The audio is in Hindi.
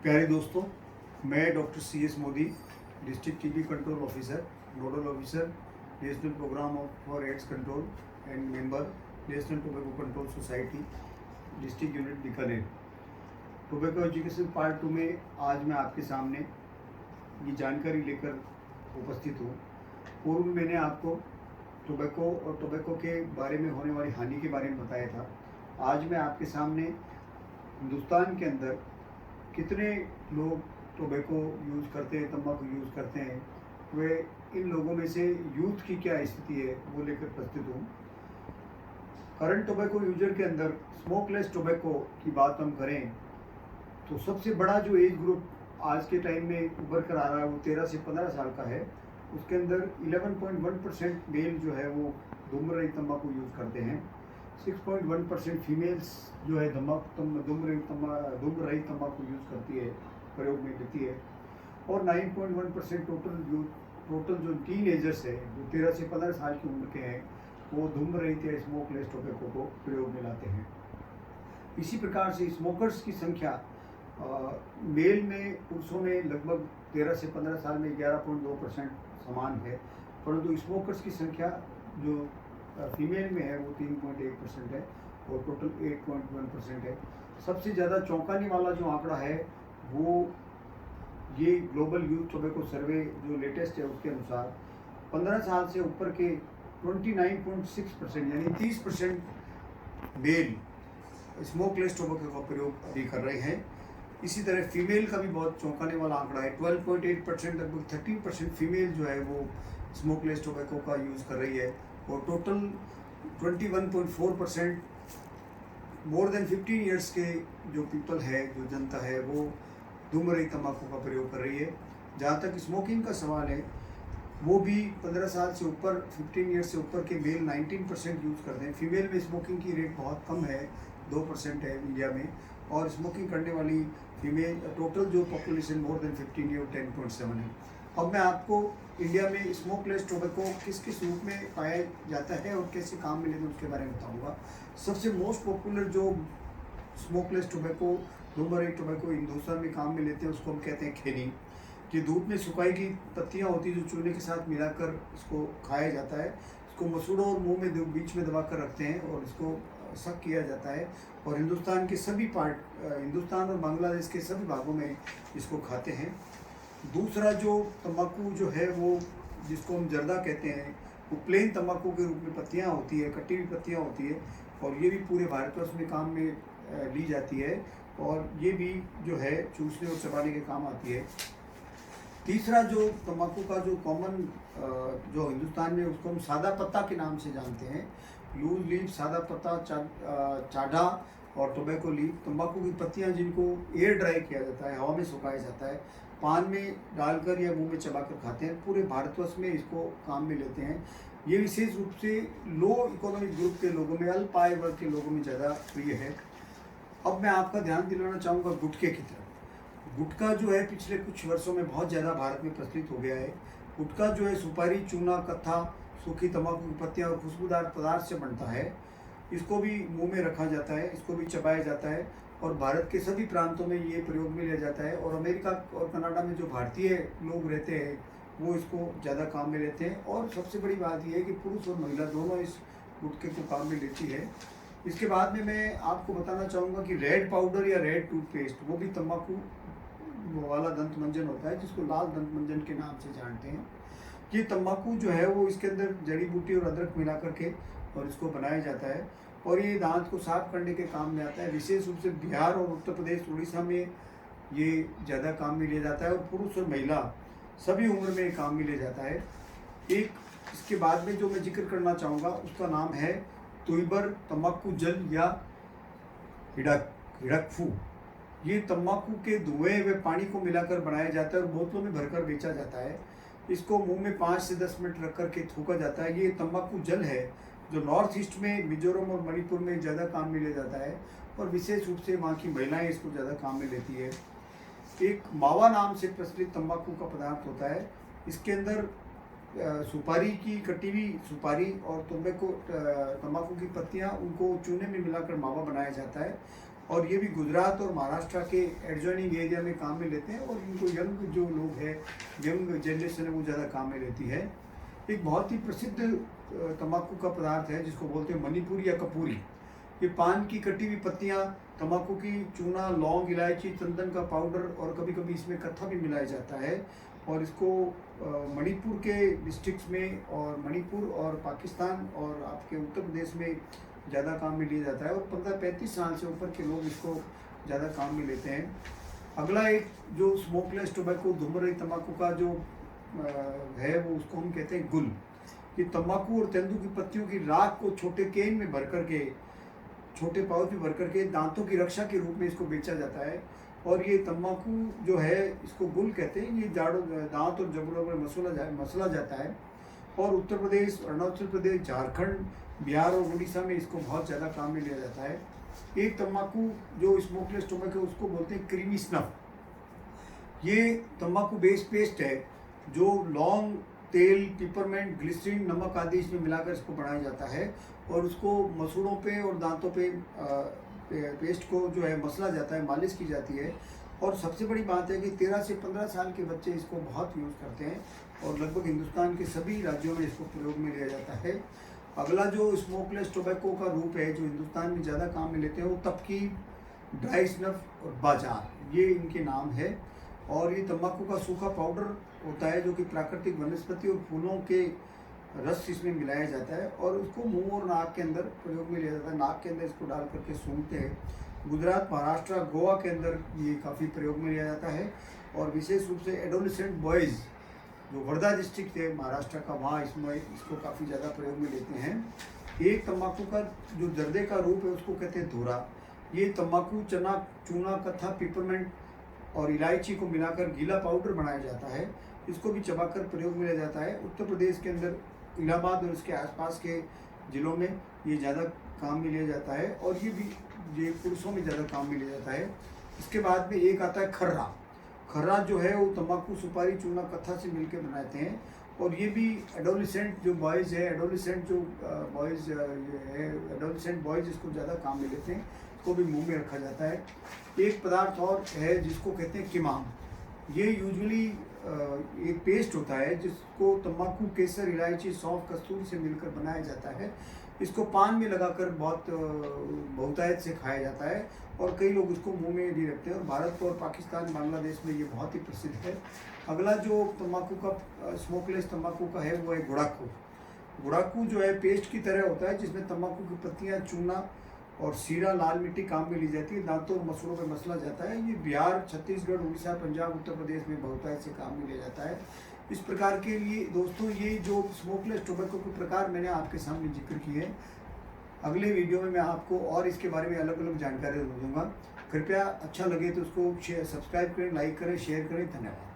प्यारे दोस्तों, मैं doctor CS Modi, district TB control officer, nodal officer, national programme for AIDS control and member, national tobacco control society, district unit Bikaner. Tobacco education part 2 में आज मैं आपके सामने ये जानकारी लेकर उपस्थित हूँ। पूर्व में मैंने आपको टोबैको और टोबैको के बारे में होने वाली हानि के बारे में बताया था। आज मैं आपके सामने हिंदुस्तान के अंदर कितने लोग टोबैको यूज़ करते हैं, तंबाकू यूज़ करते हैं, वे इन लोगों में से यूथ की क्या स्थिति है वो लेकर प्रस्तुत हूँ। करंट टोबैको यूजर के अंदर स्मोकलेस टोबैको की बात हम करें तो सबसे बड़ा जो एज ग्रुप आज के टाइम में उभर कर आ रहा है वो 13 से 15 साल का है। उसके अंदर 11.1% मेल जो है वो धूम्ररहित तंबाकू यूज़ करते हैं। 6.1% फीमेल्स जो है धूम्ररहित तंबाकू यूज़ करती है, प्रयोग में लेती है। और 9.1% टोटल जो टीनेजर्स है जो 13 से 15 साल की उम्र के हैं वो धूम्ररहित या स्मोकलेस टोबैको को प्रयोग में लाते हैं। इसी प्रकार से स्मोकर्स की संख्या मेल में पुरुषों में लगभग 13 से 15 साल में 11.2% समान है, परंतु स्मोकर्स की संख्या जो फीमेल में है वो 3.1% है और टोटल 8.1% है। सबसे ज़्यादा चौंकाने वाला जो आंकड़ा है वो ये ग्लोबल यूथ टोबैको सर्वे जो लेटेस्ट है उसके अनुसार 15 साल से ऊपर के 29.6% यानी 30% मेल स्मोकलेस टोबैको का प्रयोग अभी कर रहे हैं। इसी तरह फीमेल का भी बहुत चौंकाने वाला आंकड़ा है। 12.8% लगभग 13% फीमेल जो है वो स्मोकलेस टोबैको का यूज़ कर रही है और टोटल 21.4% मोर देन 15 ईयर्स के जो पीपल है, जो जनता है, वो धूम्ररहित तंबाकू का प्रयोग कर रही है। जहाँ तक स्मोकिंग का सवाल है वो भी 15 साल से ऊपर 15 ईयर्स से ऊपर के मेल 19% यूज़ करते हैं। फीमेल में स्मोकिंग की रेट बहुत कम है, 2% है इंडिया में, और स्मोकिंग करने वाली फीमेल टोटल जो पॉपुलेशन मोर देन 15 ईयर 10.7 है। अब मैं आपको इंडिया में स्मोकलेस टोबैको किस किस रूप में पाया जाता है और कैसे काम में लेते हैं उसके बारे में बताऊँगा। सबसे मोस्ट पॉपुलर जो स्मोकलेस टोबैको धूम्ररहित टोबैको हिंदुस्तान में काम में लेते हैं उसको हम कहते हैं खैनी। ये धूप में सुखाई की पत्तियाँ होती हैं जो चूने के साथ मिलाकर इसको खाया जाता है। इसको मसूड़ों और मुंह में बीच में दबा कर रखते हैं और इसको सक किया जाता है और हिंदुस्तान के सभी हिंदुस्तान और बांग्लादेश के सभी भागों में इसको खाते हैं। दूसरा जो तंबाकू जो है वो जिसको हम जर्दा कहते हैं वो प्लेन तंबाकू के रूप में पत्तियाँ होती है, कटी हुई पत्तियाँ होती है और ये भी पूरे भारतवर्ष में काम में ली जाती है और ये भी जो है चूसने और चबाने के काम आती है। तीसरा जो तंबाकू का जो कॉमन जो हिंदुस्तान में उसको हम सादा पत्ता के नाम से जानते हैं, लूज लीफ, सादा पत्ता, चाढ़ा और टोबैको लीफ, तंबाकू की पत्तियां जिनको एयर ड्राई किया जाता है, हवा में सुखाया जाता है, पान में डालकर या मुंह में चबाकर खाते हैं। पूरे भारतवर्ष में इसको काम में लेते हैं। ये विशेष रूप से लो इकोनॉमिक ग्रुप के लोगों में, अल्प आय वर्ग के लोगों में ज़्यादा प्रिय है। अब मैं आपका ध्यान दिलाना चाहूँगा गुटखे की तरफ। गुटखा जो है पिछले कुछ वर्षों में बहुत ज़्यादा भारत में प्रचलित हो गया है। गुटखा जो है सुपारी, चूना, कत्था, सूखी तंबाकू की पत्तियाँ और खुशबूदार पदार्थ से बनता है। इसको भी मुंह में रखा जाता है, इसको भी चबाया जाता है और भारत के सभी प्रांतों में ये प्रयोग में लिया जाता है। और अमेरिका और कनाडा में जो भारतीय लोग रहते हैं वो इसको ज़्यादा काम में लेते हैं। और सबसे बड़ी बात यह है कि पुरुष और महिला दोनों इस गुटखे को काम में लेती है। इसके बाद में मैं आपको बताना चाहूँगा कि रेड पाउडर या रेड टूथपेस्ट वो भी तंबाकू वाला दंत मंजन होता है जिसको लाल दंत मंजन के नाम से जानते हैं। ये तंबाकू जो है वो इसके अंदर जड़ी बूटी और अदरक मिला करके और इसको बनाया जाता है और ये दांत को साफ करने के काम में आता है। विशेष रूप से बिहार और उत्तर प्रदेश, उड़ीसा में ये ज़्यादा काम में लिया जाता है और पुरुष और महिला सभी उम्र में काम में लिया जाता है। एक इसके बाद में जो मैं जिक्र करना चाहूँगा उसका नाम है तुइबर तंबाकू जल या हिडकफू। ये तंबाकू के धुएं व पानी को मिलाकर बनाया जाता है और बोतलों में भरकर बेचा जाता है। इसको मुंह में 5 से 10 मिनट रख कर के थूका जाता है। ये तंबाकू जल है जो नॉर्थ ईस्ट में, मिजोरम और मणिपुर में ज़्यादा काम में लिया जाता है और विशेष रूप से वहाँ की महिलाएं इसको ज़्यादा काम में लेती है। एक मावा नाम से प्रचलित तंबाकू का पदार्थ होता है। इसके अंदर सुपारी की कटी हुई सुपारी और तंबाकू की पत्तियां उनको चूने में मिलाकर मावा बनाया जाता है और ये भी गुजरात और महाराष्ट्र के एडजॉइनिंग एरिया में काम में लेते हैं और इनको यंग जो लोग हैं, यंग जनरेशन है, वो ज़्यादा काम में लेती है। एक बहुत ही प्रसिद्ध तंबाकू का पदार्थ है जिसको बोलते हैं मणिपुरी या कपूरी। ये पान की कटी हुई पत्तियाँ, तंबाकू की चूना, लौंग, इलायची, चंदन का पाउडर और कभी कभी इसमें कत्था भी मिलाया जाता है। और इसको मणिपुर के डिस्ट्रिक्ट्स में और मणिपुर और पाकिस्तान और आपके उत्तर प्रदेश में ज़्यादा काम में लिया जाता है और 15-35 साल से ऊपर के लोग इसको ज़्यादा काम में लेते हैं। अगला एक जो स्मोकलेस टोबैको, धूम्ररहित तंबाकू का जो है वो उसको हम कहते हैं गुल। ये तंबाकू और तेंदू की पत्तियों की राख को छोटे केन में भर करके, छोटे पाउच में भर करके दांतों की रक्षा के रूप में इसको बेचा जाता है। और ये तंबाकू जो है इसको गुल कहते हैं। ये दांत और जबड़ों में मसला जाता है और उत्तर प्रदेश, अरुणाचल प्रदेश, झारखंड, बिहार और उड़ीसा में इसको बहुत ज़्यादा काम में लिया जाता है। एक तंबाकू जो स्मोकलेस टोबैको उसको बोलते हैं क्रीमी स्नफ। ये तंबाकू बेस्ड पेस्ट है जो लौंग, तेल, पिपरमेंट, ग्लिसरीन, नमक आदि इसमें मिलाकर इसको बनाया जाता है और उसको मसूड़ों पे और दांतों पे पेस्ट को जो है मसला जाता है, मालिश की जाती है। और सबसे बड़ी बात है कि 13 से 15 साल के बच्चे इसको बहुत यूज़ करते हैं और लगभग हिंदुस्तान के सभी राज्यों में इसको प्रयोग में लिया जाता है। अगला जो स्मोकलेस टोबैको का रूप है जो हिंदुस्तान में ज़्यादा काम में लेते हैं वो तपकी, ड्राई स्नफ और बाजार, ये इनके नाम है। और ये तंबाकू का सूखा पाउडर होता है जो कि प्राकृतिक वनस्पति और फूलों के रस इसमें मिलाया जाता है और उसको मुंह और नाक के अंदर प्रयोग में लिया जाता है। नाक के अंदर इसको डाल करके सूंघते हैं। गुजरात, महाराष्ट्र, गोवा के अंदर ये काफ़ी प्रयोग में लिया जाता है और विशेष रूप से एडोलेसेंट बॉयज़ जो वर्धा डिस्ट्रिक्ट है महाराष्ट्र का, वहाँ इसको काफ़ी ज़्यादा प्रयोग में लेते हैं। एक तंबाकू का जो जर्दे का रूप है उसको कहते हैं धूरा। ये तंबाकू, चना, चूना, कत्था, पिपरमेंट और इलायची को मिलाकर गीला पाउडर बनाया जाता है। इसको भी चबाकर प्रयोग में लिया जाता है। उत्तर प्रदेश के अंदर इलाहाबाद और उसके आसपास के ज़िलों में ये ज़्यादा काम में लिया जाता है और ये पुरुषों में ज़्यादा काम में लिया जाता है। इसके बाद में एक आता है खर्रा। खर्रा जो है वो तंबाकू, सुपारी, चूना, कत्था से मिलकर बनाते हैं और ये भी एडोलेसेंट जो बॉयज़ है, एडोलेसेंट बॉयज़ इसको ज़्यादा काम में लेते हैं, इसको भी मुंह में रखा जाता है। एक पदार्थ और है जिसको कहते हैं किमाम। ये यूजुअली एक पेस्ट होता है जिसको तंबाकू, केसर, इलायची, सौंफ, कस्तूरी से मिलकर बनाया जाता है। इसको पान में लगाकर बहुत बहुतायत से खाया जाता है और कई लोग इसको मुंह में भी रखते हैं और भारत और पाकिस्तान, बांग्लादेश में ये बहुत ही प्रसिद्ध है। अगला जो तंबाकू का स्मोकलेस तंबाकू का है वो है गुड़ाकू। गुड़ाकू जो है पेस्ट की तरह होता है जिसमें तंबाकू की पत्तियाँ, चूना और सीरा, लाल मिट्टी काम में ली जाती है। दांतों और मसूड़ों पर मसला जाता है। ये बिहार, छत्तीसगढ़, उड़ीसा, पंजाब, उत्तर प्रदेश में बहुतायत से काम में लिया जाता है। इस प्रकार के लिए दोस्तों ये जो स्मोकलेस टोबैको के प्रकार मैंने आपके सामने जिक्र किए हैं, अगले वीडियो में मैं आपको और इसके बारे में अलग अलग जानकारी दूंगा। कृपया अच्छा लगे तो उसको सब्सक्राइब करें, लाइक करें, शेयर करें। धन्यवाद।